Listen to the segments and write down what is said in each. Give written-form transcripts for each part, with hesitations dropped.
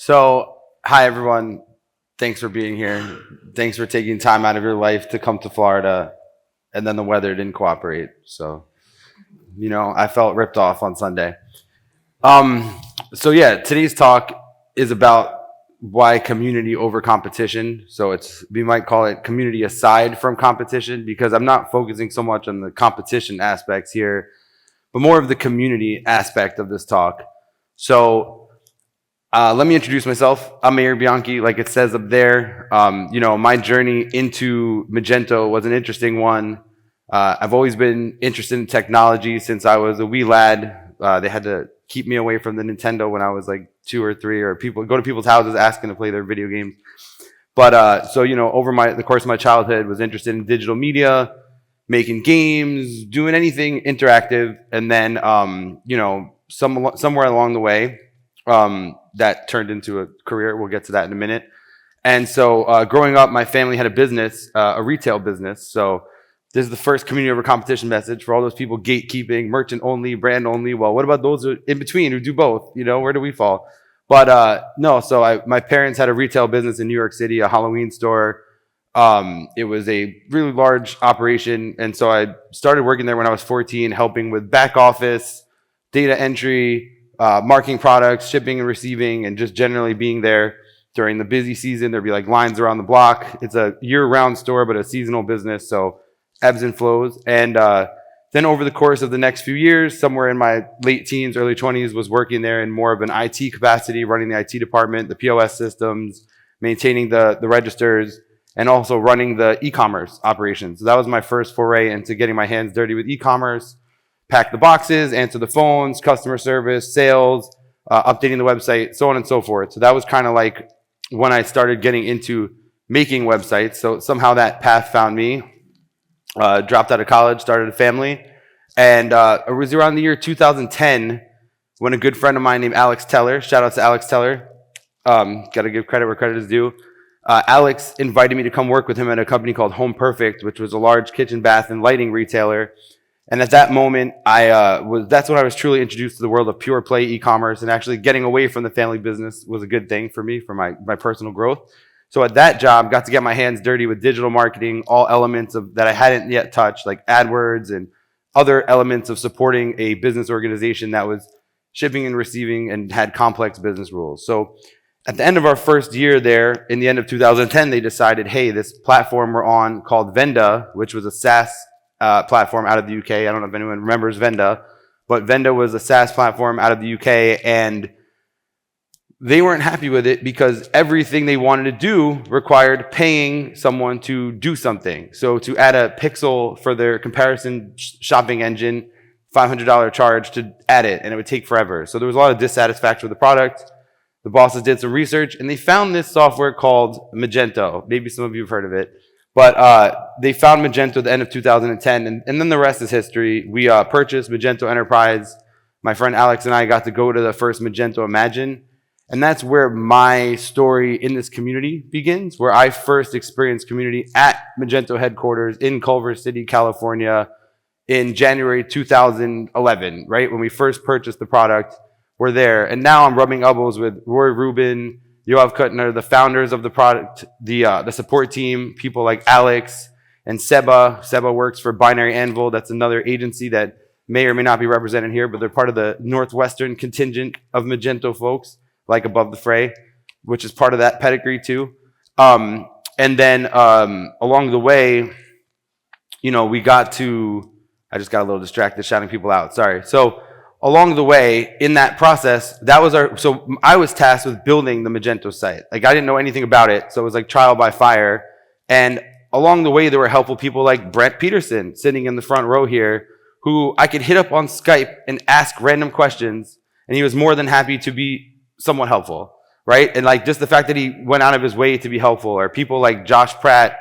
So, hi everyone. Thanks for being here. Thanks for taking time out of your life to come to Florida. And then the weather didn't cooperate. So, I felt ripped off on Sunday. Um, yeah, today's talk is about why community over competition. So we might call it community aside from competition because I'm not focusing so much on the competition aspects here, but more of the community aspect of this talk. So let me introduce myself. I'm Maier Bianchi, like it says up there. My journey into Magento was an interesting one. I've always been interested in technology since I was a wee lad. They had to keep me away from the Nintendo when I was like 2 or 3, or go to people's houses asking to play their video games. But over the course of my childhood, was interested in digital media, making games, doing anything interactive, and then somewhere along the way, that turned into a career. We'll get to that in a minute. And so growing up, my family had a business, a retail business. So this is the first community over competition message for all those people gatekeeping, merchant only, brand only. Well, what about those in between who do both? Where do we fall? But no, so my parents had a retail business in New York City, a Halloween store. It was a really large operation. And so I started working there when I was 14, helping with back office, data entry, marketing products, shipping and receiving, and just generally being there during the busy season. There'd be like lines around the block. It's a year-round store, but a seasonal business, so ebbs and flows. And then over the course of the next few years, somewhere in my late teens, early 20s, was working there in more of an IT capacity, running the IT department, the POS systems, maintaining the registers, and also running the e-commerce operations. So that was my first foray into getting my hands dirty with e-commerce. Pack the boxes, answer the phones, customer service, sales, updating the website, so on and so forth. So that was kind of like when I started getting into making websites. So somehow that path found me. Dropped out of college, started a family. And it was around the year 2010 when a good friend of mine named Alex Teller, shout out to Alex Teller, got to give credit where credit is due. Alex invited me to come work with him at a company called Home Perfect, which was a large kitchen, bath, and lighting retailer. And at that moment, that's when I was truly introduced to the world of pure play e-commerce, and actually getting away from the family business was a good thing for me, for my personal growth. So at that job, got to get my hands dirty with digital marketing, all elements of that I hadn't yet touched, like AdWords and other elements of supporting a business organization that was shipping and receiving and had complex business rules. So at the end of our first year there, in the end of 2010, they decided, hey, this platform we're on called Venda, which was a SaaS platform out of the UK. I don't know if anyone remembers Venda, but Venda was a SaaS platform out of the UK, and they weren't happy with it because everything they wanted to do required paying someone to do something. So to add a pixel for their comparison shopping engine, $500 charge to add it, and it would take forever. So there was a lot of dissatisfaction with the product. The bosses did some research, and they found this software called Magento. Maybe some of you have heard of it. But they found Magento at the end of 2010, and then the rest is history. We purchased Magento Enterprise. My friend Alex and I got to go to the first Magento Imagine, and that's where my story in this community begins, where I first experienced community at Magento headquarters in Culver City, California, in January 2011, right? When we first purchased the product, we're there. And now I'm rubbing elbows with Roy Rubin, Yoav Kutner, the founders of the product, the support team, people like Alex and Seba. Seba works for Binary Anvil. That's another agency that may or may not be represented here, but they're part of the Northwestern contingent of Magento folks, like Above the Fray, which is part of that pedigree too. And then along the way, we got to, I just got a little distracted shouting people out, sorry. So along the way, in that process, so I was tasked with building the Magento site. Like, I didn't know anything about it, so it was like trial by fire. And along the way, there were helpful people like Brent Peterson sitting in the front row here, who I could hit up on Skype and ask random questions, and he was more than happy to be somewhat helpful, right? And like just the fact that he went out of his way to be helpful, or people like Josh Pratt,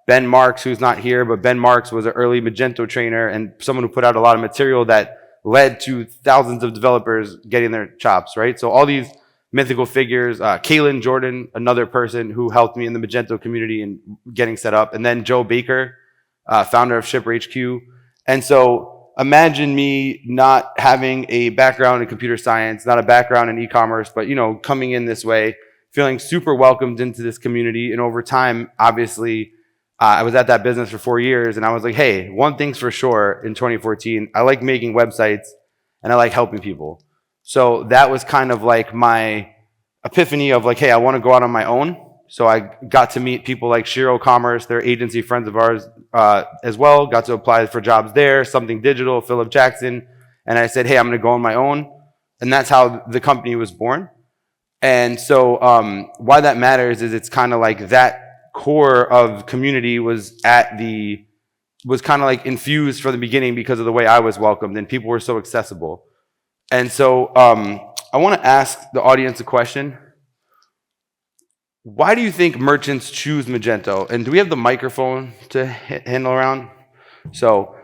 Ben Marks, who's not here, but Ben Marks was an early Magento trainer and someone who put out a lot of material that led to thousands of developers getting their chops, right? So all these mythical figures, Kaylin Jordan, another person who helped me in the Magento community and getting set up, and then Joe Baker, founder of Shipper HQ. And so imagine me not having a background in computer science, not a background in e-commerce, but coming in this way feeling super welcomed into this community. And over time, obviously, I was at that business for 4 years, and I was like, hey, one thing's for sure in 2014, I like making websites and I like helping people. So that was kind of like my epiphany of like, hey, I want to go out on my own. So I got to meet people like Shiro Commerce, their agency friends of ours as well, got to apply for jobs there, Something Digital, Philip Jackson. And I said, hey, I'm going to go on my own. And that's how the company was born. And so why that matters is it's kind of like that core of community was kind of like infused from the beginning because of the way I was welcomed and people were so accessible. And so I want to ask the audience a question. Why do you think merchants choose Magento? And do we have the microphone to handle around? So,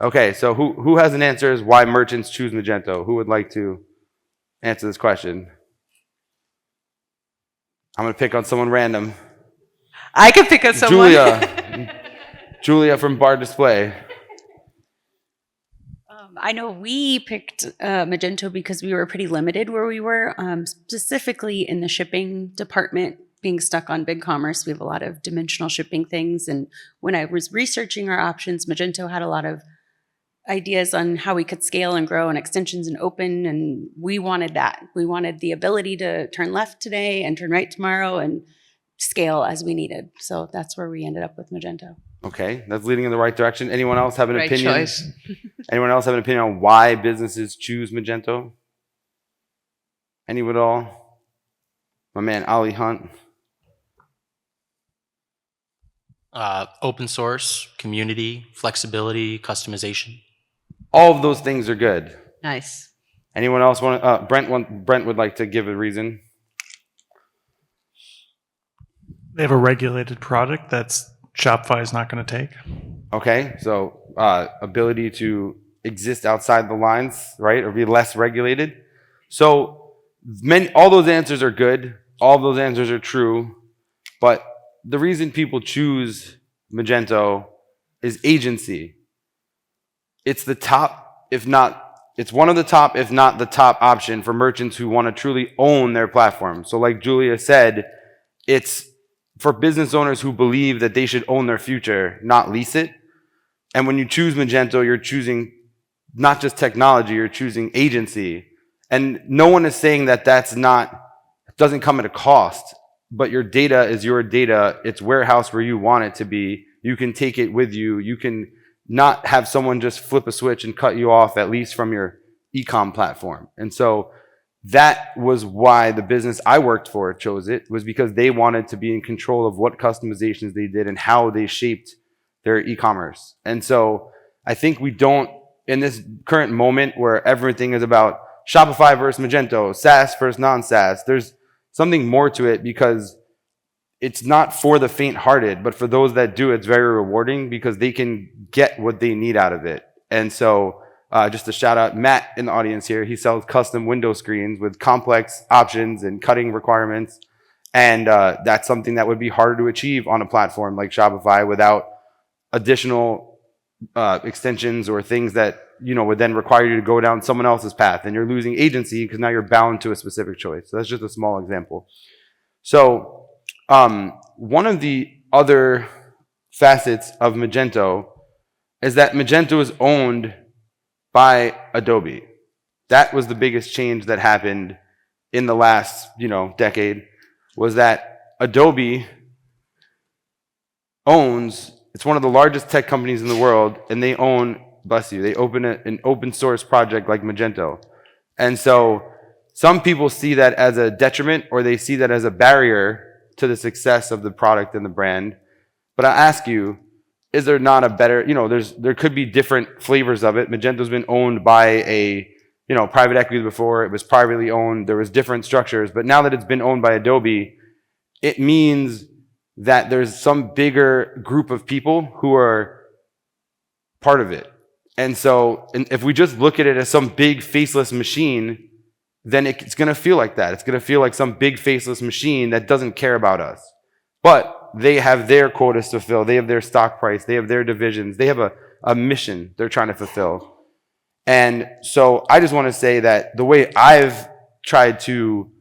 okay, so who has an answer as why merchants choose Magento? Who would like to answer this question? I'm going to pick on someone random. I can pick on someone. Julia from Bar Display. I know we picked Magento because we were pretty limited where we were, specifically in the shipping department, being stuck on BigCommerce. We have a lot of dimensional shipping things. And when I was researching our options, Magento had a lot of ideas on how we could scale and grow and extensions and open. And we wanted that. We wanted the ability to turn left today and turn right tomorrow and scale as we needed. So that's where we ended up with Magento. Okay, that's leading in the right direction. Anyone else have an opinion? Choice. Anyone else have an opinion on why businesses choose Magento? Anyone at all? My man, Ali Hunt. Open source, community, flexibility, customization. All of those things are good. Nice. Anyone else want? Brent would like to give a reason. They have a regulated product that's Shopify is not going to take. Okay, so ability to exist outside the lines, right, or be less regulated. So all those answers are good. All of those answers are true. But the reason people choose Magento is agency. It's the top, if not, it's one of the top, if not the top option for merchants who want to truly own their platform. So like Julia said, it's for business owners who believe that they should own their future, not lease it. And when you choose Magento, you're choosing not just technology, you're choosing agency. And no one is saying that doesn't come at a cost, but your data is your data. It's warehouse where you want it to be. You can take it with you. You can not have someone just flip a switch and cut you off, at least from your e-com platform. And so that was why the business I worked for chose it, was because they wanted to be in control of what customizations they did and how they shaped their e-commerce. And so I think we don't, in this current moment where everything is about Shopify versus Magento, SaaS versus non-SaaS, there's something more to it because it's not for the faint-hearted, but for those that do, it's very rewarding because they can get what they need out of it. And so just a shout out, Matt in the audience here, he sells custom window screens with complex options and cutting requirements. And that's something that would be harder to achieve on a platform like Shopify without additional extensions or things that would then require you to go down someone else's path. And you're losing agency because now you're bound to a specific choice. So that's just a small example. So one of the other facets of Magento is that Magento is owned by Adobe. That was the biggest change that happened in the last, decade, was that Adobe it's one of the largest tech companies in the world, and they own, they open an open source project like Magento. And so some people see that as a detriment, or they see that as a barrier to the success of the product and the brand. But I ask you, is there not a better, there could be different flavors of it. Magento's been owned by a, private equity before. It was privately owned. There was different structures. But now that it's been owned by Adobe, it means that there's some bigger group of people who are part of it. And so if we just look at it as some big faceless machine, then it's going to feel like that. It's going to feel like some big faceless machine that doesn't care about us. But they have their quotas to fill. They have their stock price. They have their divisions. They have a mission they're trying to fulfill. And so I just want to say that the way I've tried to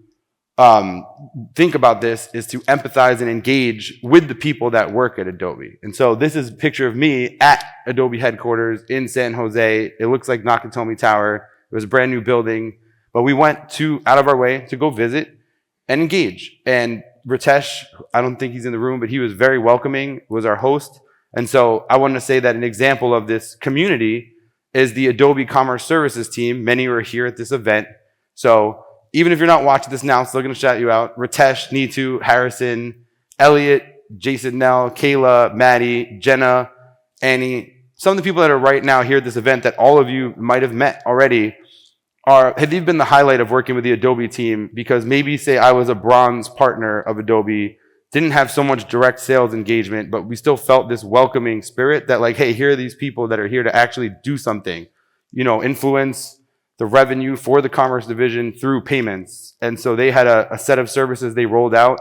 think about this is to empathize and engage with the people that work at Adobe. And so this is a picture of me at Adobe headquarters in San Jose. It looks like Nakatomi Tower. It was a brand new building, but we went out of our way to go visit and engage. And Ritesh, I don't think he's in the room, but he was very welcoming, was our host. And so I wanted to say that an example of this community is the Adobe Commerce Services team. Many were here at this event. So even if you're not watching this now, I'm still going to shout you out. Ritesh, Neetu, Harrison, Elliot, Jason, Nell, Kayla, Maddie, Jenna, Annie. Some of the people that are right now here at this event that all of you might have met already have been the highlight of working with the Adobe team, because maybe say I was a bronze partner of Adobe, didn't have so much direct sales engagement, but we still felt this welcoming spirit that like, hey, here are these people that are here to actually do something, influence the revenue for the commerce division through payments. And so they had a set of services they rolled out,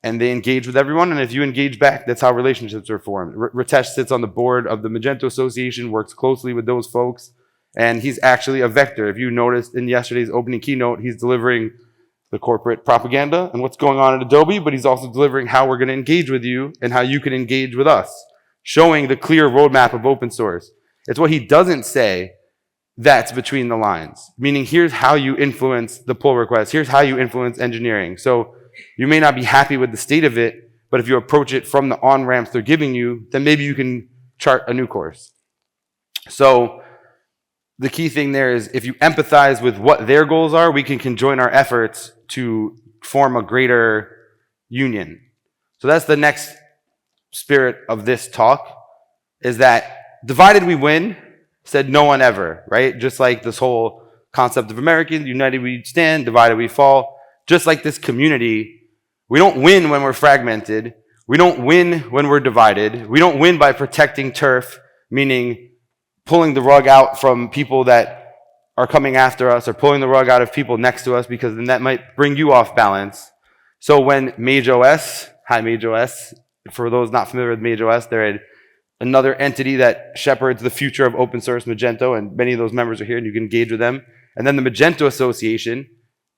and they engaged with everyone. And if you engage back, that's how relationships are formed. Ritesh sits on the board of the Magento Association, works closely with those folks, and he's actually a vector. If you noticed in yesterday's opening keynote, he's delivering the corporate propaganda and what's going on at Adobe, but he's also delivering how we're going to engage with you and how you can engage with us, showing the clear roadmap of open source. It's what he doesn't say that's between the lines, meaning here's how you influence the pull request, here's how you influence engineering. So you may not be happy with the state of it, but if you approach it from the on-ramps they're giving you, then maybe you can chart a new course. So the key thing there is if you empathize with what their goals are, we can conjoin our efforts to form a greater union. So that's the next spirit of this talk, is that divided we win, said no one ever, right? Just like this whole concept of Americans, united we stand, divided we fall. Just like this community, we don't win when we're fragmented. We don't win when we're divided. We don't win by protecting turf, meaning pulling the rug out from people that are coming after us, or pulling the rug out of people next to us, because then that might bring you off balance. So when MageOS, hi MageOS, for those not familiar with MageOS, they're another entity that shepherds the future of open source Magento, and many of those members are here and you can engage with them. And then the Magento Association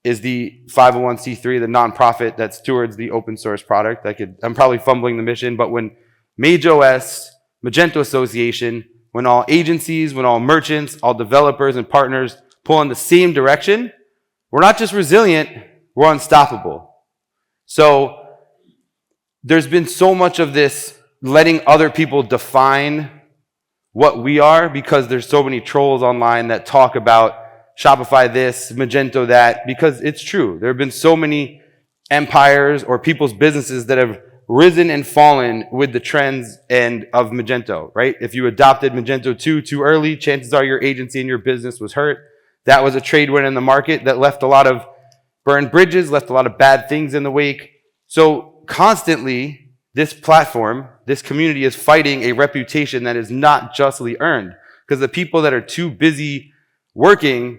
is the 501c3, the nonprofit that stewards the open source product. I'm probably fumbling the mission, but when MageOS, Magento Association, when all agencies, when all merchants, all developers and partners pull in the same direction, we're not just resilient, we're unstoppable. So there's been so much of this letting other people define what we are, because there's so many trolls online that talk about Shopify this, Magento that, because it's true. There have been so many empires or people's businesses that have risen and fallen with the trends of Magento, right? If you adopted Magento 2 too early, chances are your agency and your business was hurt. That was a trade win in the market that left a lot of burned bridges, left a lot of bad things in the wake. So constantly, this platform, this community is fighting a reputation that is not justly earned, because the people that are too busy working,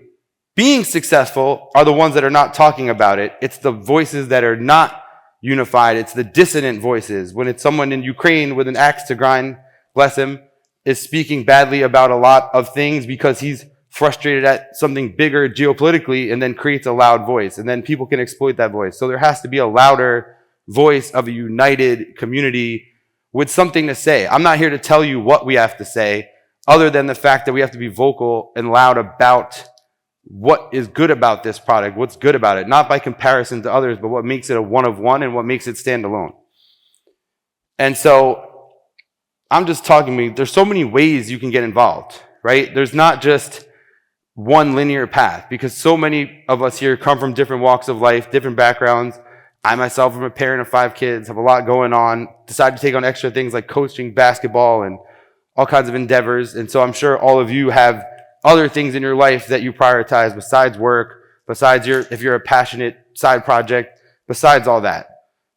being successful, are the ones that are not talking about it. It's the voices that are not unified. It's the dissonant voices. When it's someone in Ukraine with an axe to grind, bless him, is speaking badly about a lot of things because he's frustrated at something bigger geopolitically, and then creates a loud voice, and then people can exploit that voice. So there has to be a louder voice of a united community with something to say. I'm not here to tell you what we have to say, other than the fact that we have to be vocal and loud about what is good about this product, what's good about it, not by comparison to others, but what makes it a one of one and what makes it stand alone. And so I'm just talking, there's so many ways you can get involved, right? There's not just one linear path, because so many of us here come from different walks of life, different backgrounds. I myself am a parent of 5 kids, have a lot going on, decided to take on extra things like coaching basketball and all kinds of endeavors. And so I'm sure all of you have other things in your life that you prioritize besides work, besides if you're a passionate side project, besides all that.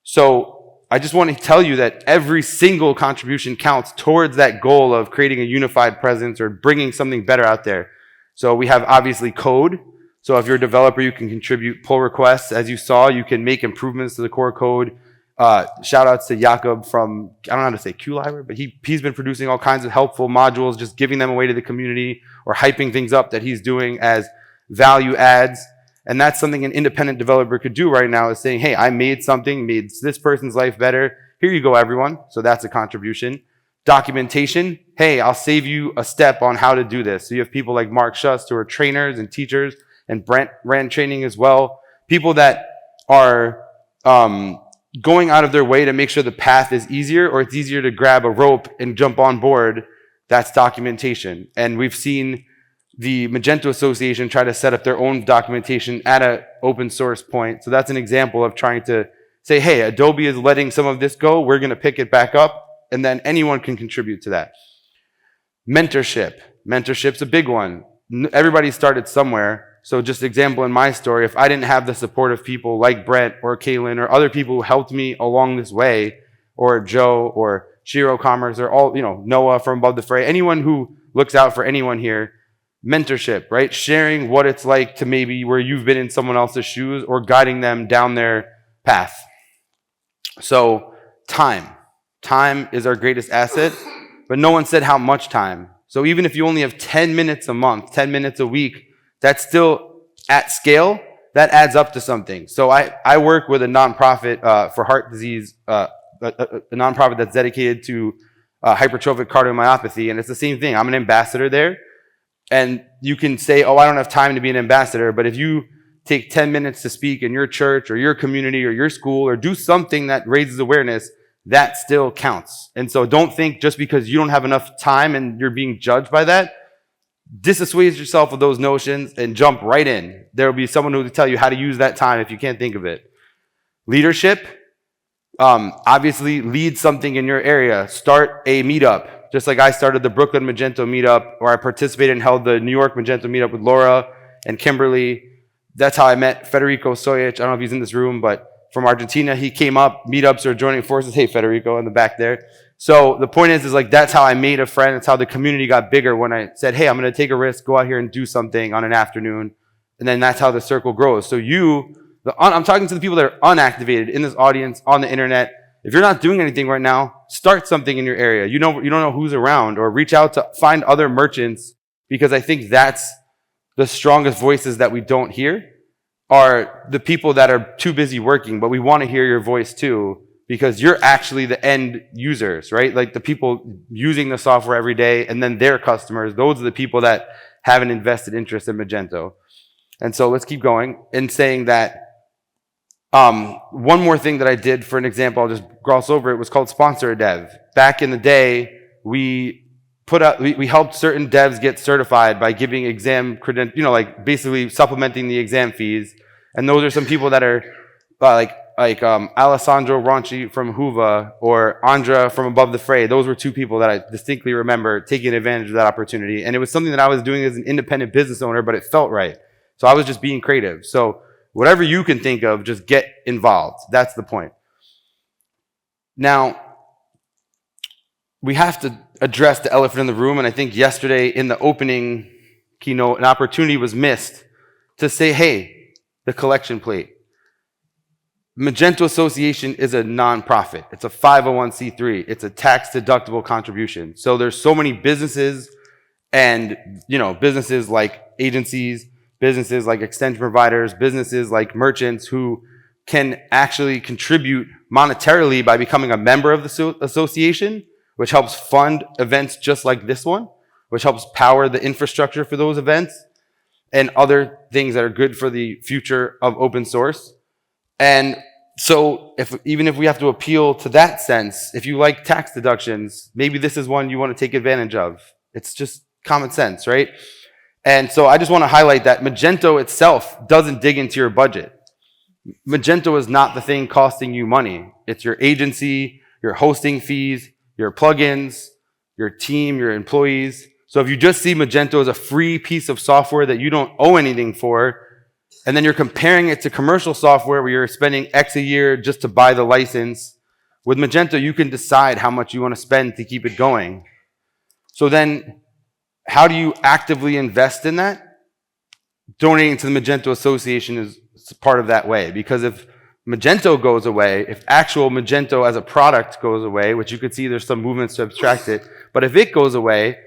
So I just want to tell you that every single contribution counts towards that goal of creating a unified presence or bringing something better out there. So we have obviously code. So if you're a developer, you can contribute pull requests. As you saw, you can make improvements to the core code. Shout outs to Jakob from, I don't know how to say Q Library, but he's been producing all kinds of helpful modules, just giving them away to the community or hyping things up that he's doing as value adds. And that's something an independent developer could do right now, is saying, hey, I made something, made this person's life better. Here you go, everyone. So that's a contribution. Documentation. Hey, I'll save you a step on how to do this. So you have people like Mark Schust, who are trainers and teachers, and Brent ran training as well. People that are going out of their way to make sure the path is easier, or it's easier to grab a rope and jump on board. That's documentation. And we've seen the Magento Association try to set up their own documentation at an open source point. So that's an example of trying to say, hey, Adobe is letting some of this go. We're going to pick it back up, and then anyone can contribute to that. Mentorship. Mentorship's a big one. Everybody started somewhere. So just example in my story, if I didn't have the support of people like Brent or Kaylin or other people who helped me along this way, or Joe or Shiro Commerce or all, Noah from Above the Fray, anyone who looks out for anyone here, mentorship, right? Sharing what it's like to maybe where you've been in someone else's shoes, or guiding them down their path. So time. Time is our greatest asset, but no one said how much time. So even if you only have 10 minutes a month, 10 minutes a week, that's still at scale. That adds up to something. So I work with a nonprofit for heart disease, a nonprofit that's dedicated to hypertrophic cardiomyopathy, and it's the same thing. I'm an ambassador there, and you can say, oh, I don't have time to be an ambassador, but if you take 10 minutes to speak in your church or your community or your school, or do something that raises awareness, that still counts. And so don't think just because you don't have enough time and you're being judged by that, dissuade yourself of those notions and jump right in. There will be someone who will tell you how to use that time if you can't think of it. Leadership. Obviously, lead something in your area. Start a meetup. Just like I started the Brooklyn Magento meetup, or I participated and held the New York Magento meetup with Laura and Kimberly. That's how I met Federico Soyich. I don't know if he's in this room, but from Argentina, he came up. Meetups are joining forces. Hey, Federico, in the back there. So the point is like, that's how I made a friend. It's how the community got bigger, when I said, hey, I'm going to take a risk, go out here and do something on an afternoon. And then that's how the circle grows. So I'm talking to the people that are unactivated in this audience, on the internet. If you're not doing anything right now, start something in your area. You don't know who's around, or reach out to find other merchants, because I think that's the strongest voices that we don't hear, are the people that are too busy working, but we want to hear your voice too, because you're actually the end users, right? Like the people using the software every day, and then their customers. Those are the people that have an invested interest in Magento. And so let's keep going in saying that one more thing that I did, for an example, I'll just gloss over it, was called Sponsor a Dev. Back in the day, we helped certain devs get certified by giving exam like basically supplementing the exam fees. And those are some people that are like Alessandro Ronchi from Huva, or Andra from Above the Fray. Those were two people that I distinctly remember taking advantage of that opportunity. And it was something that I was doing as an independent business owner, but it felt right. So I was just being creative. So whatever you can think of, just get involved. That's the point. Now, we have to address the elephant in the room, and I think yesterday in the opening keynote, an opportunity was missed to say, hey, the collection plate. Magento Association is a nonprofit. It's a 501c3. It's a tax-deductible contribution. So there's so many businesses, and businesses like agencies, businesses like extension providers, businesses like merchants, who can actually contribute monetarily by becoming a member of the association, which helps fund events just like this one, which helps power the infrastructure for those events, and other things that are good for the future of open source. And so even if we have to appeal to that sense, if you like tax deductions, maybe this is one you want to take advantage of. It's just common sense, right? And so I just want to highlight that Magento itself doesn't dig into your budget. Magento is not the thing costing you money. It's your agency, your hosting fees, your plugins, your team, your employees. So if you just see Magento as a free piece of software that you don't owe anything for, and then you're comparing it to commercial software where you're spending X a year just to buy the license, with Magento you can decide how much you want to spend to keep it going. So then, how do you actively invest in that? Donating to the Magento Association is part of that way, because if Magento goes away, if actual Magento as a product goes away, which you could see there's some movements to abstract it, but if it goes away,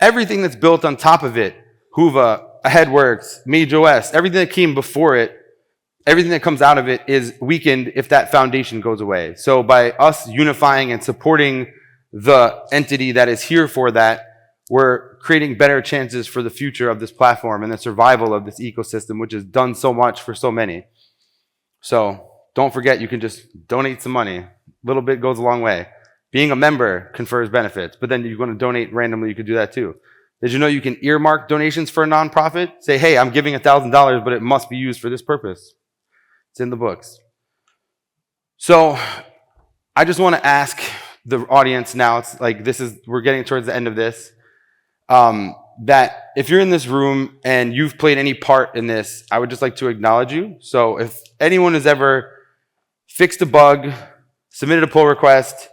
everything that's built on top of it, Huva, AheadWorks, MageOS, everything that came before it, everything that comes out of it is weakened if that foundation goes away. So by us unifying and supporting the entity that is here for that, we're creating better chances for the future of this platform and the survival of this ecosystem, which has done so much for so many. So don't forget, you can just donate some money. A little bit goes a long way. Being a member confers benefits, but then you're going to donate randomly, you could do that too. Did you know you can earmark donations for a nonprofit? Say, hey, I'm giving $1,000, but it must be used for this purpose. It's in the books. So I just want to ask the audience now, it's like we're getting towards the end of this, that if you're in this room and you've played any part in this, I would just like to acknowledge you. So if anyone has ever fixed a bug, submitted a pull request,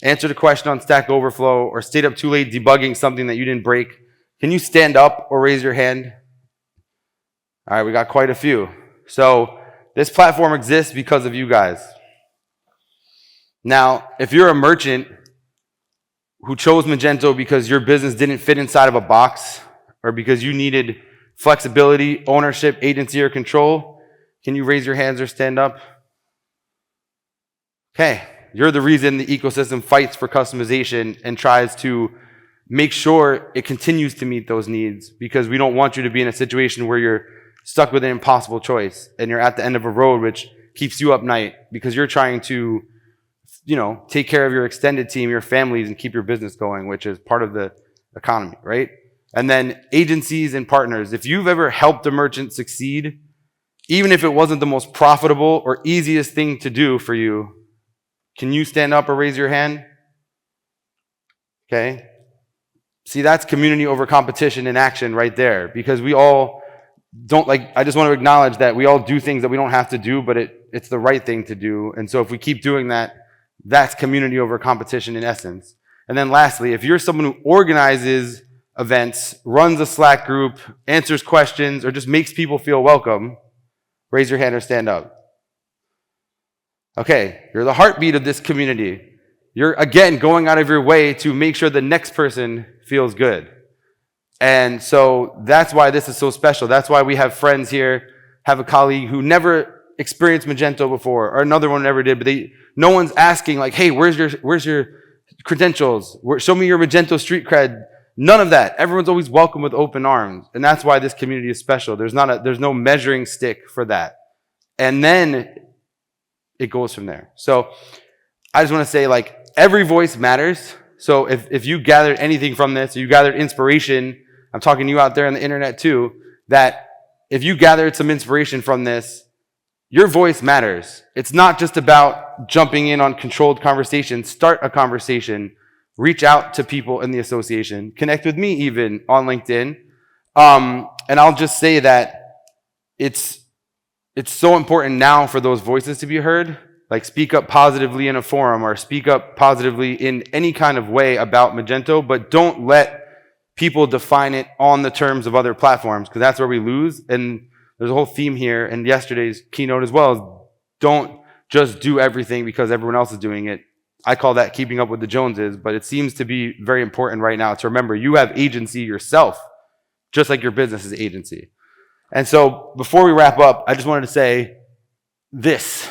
answered a question on Stack Overflow, or stayed up too late debugging something that you didn't break, can you stand up or raise your hand? All right, we got quite a few. So this platform exists because of you guys. Now, if you're a merchant who chose Magento because your business didn't fit inside of a box, or because you needed flexibility, ownership, agency, or control, can you raise your hands or stand up? Okay, you're the reason the ecosystem fights for customization and tries to make sure it continues to meet those needs, because we don't want you to be in a situation where you're stuck with an impossible choice and you're at the end of a road, which keeps you up night because you're trying to, take care of your extended team, your families, and keep your business going, which is part of the economy, right? And then agencies and partners. If you've ever helped a merchant succeed, even if it wasn't the most profitable or easiest thing to do for you, can you stand up or raise your hand? Okay. See, that's community over competition in action right there, because we all I just want to acknowledge that we all do things that we don't have to do, but it's the right thing to do. And so if we keep doing that, that's community over competition in essence. And then lastly, if you're someone who organizes events, runs a Slack group, answers questions, or just makes people feel welcome, raise your hand or stand up. Okay, you're the heartbeat of this community. You're, again, going out of your way to make sure the next person feels good. And so that's why this is so special. That's why we have friends here, have a colleague who never experienced Magento before, or another one never did, but no one's asking like, hey, where's your credentials? Show me your Magento street cred. None of that. Everyone's always welcome with open arms. And that's why this community is special. There's no measuring stick for that. And then it goes from there. So I just want to say, like, every voice matters. So if you gathered anything from this, or you gathered inspiration, I'm talking to you out there on the internet too, that if you gathered some inspiration from this, your voice matters. It's not just about jumping in on controlled conversations. Start a conversation. Reach out to people in the association. Connect with me even on LinkedIn. And I'll just say that it's so important now for those voices to be heard. Like, speak up positively in a forum, or speak up positively in any kind of way about Magento, but don't let people define it on the terms of other platforms, because that's where we lose. And there's a whole theme here, and yesterday's keynote as well, is don't just do everything because everyone else is doing it. I call that keeping up with the Joneses, but it seems to be very important right now to remember you have agency yourself, just like your business is agency. And so before we wrap up, I just wanted to say this.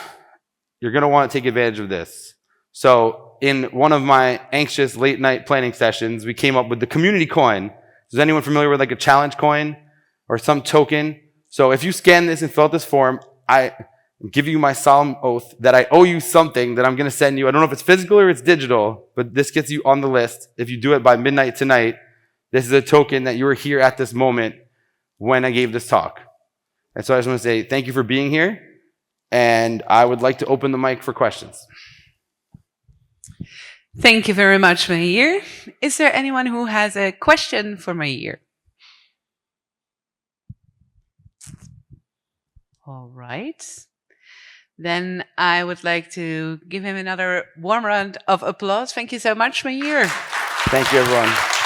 You're going to want to take advantage of this. So in one of my anxious late night planning sessions, we came up with the community coin. Is anyone familiar with like a challenge coin or some token? So if you scan this and fill out this form, I give you my solemn oath that I owe you something that I'm going to send you. I don't know if it's physical or it's digital, but this gets you on the list. If you do it by midnight tonight, this is a token that you were here at this moment when I gave this talk. And so I just want to say thank you for being here. And I would like to open the mic for questions. Thank you very much, Maier. Is there anyone who has a question for Maier? All right. Then I would like to give him another warm round of applause. Thank you so much, Maier. Thank you, everyone.